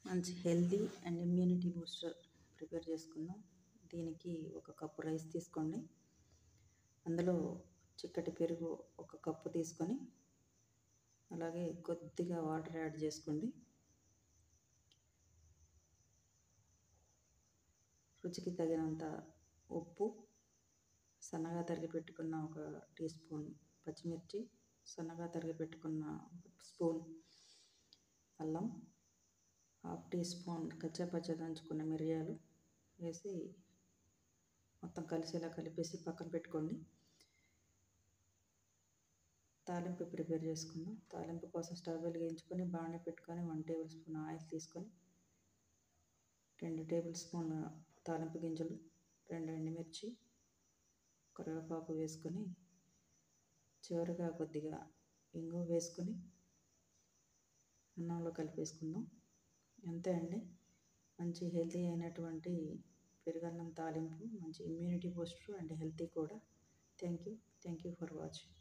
మంచి healthy and immunity booster prepare చేసుకుందాం. దీనికి ఒక కప్పు రైస్ తీసుకోండి. అందులో చిక్కటి పెరుగు ఒక కప్పు తీసుకొని అలాగే కొద్దిగా వాటర్ యాడ్ చేసుకోండి. రుచికి తగినంత ఉప్పు, సన్నగా తరిగి పెట్టుకున్న ఒక టీ స్పూన్ పచ్చిమిర్చి, సన్నగా తరిగి పెట్టుకున్న స్పూన్ అల్లం, హాఫ్ టీ స్పూన్ కచ్చాపచ్చా దంచుకున్న మిరియాలు వేసి మొత్తం కలిసేలా కలిపేసి పక్కన పెట్టుకోండి. తాలింపు ప్రిపేర్ చేసుకుందాం. తాలింపు కోసం స్టవ్ వెలిగించుకొని బాండీ పెట్టుకొని 1 టేబుల్ స్పూన్ ఆయిల్ తీసుకొని 2 టేబుల్ స్పూన్ తాలింపు గింజలు, 2 ఎండుమిర్చి, కరివేపాకు వేసుకొని చివరిగా కొద్దిగా ఇంగువ వేసుకొని అన్నంలో కలిపేసుకుందాం. అంతే అండి, మంచి హెల్తీ అయినటువంటి పెరుగన్నం తాలింపు, మంచి ఇమ్యూనిటీ బూస్టర్ అండ్ హెల్తీ కూడా. Thank you for watching.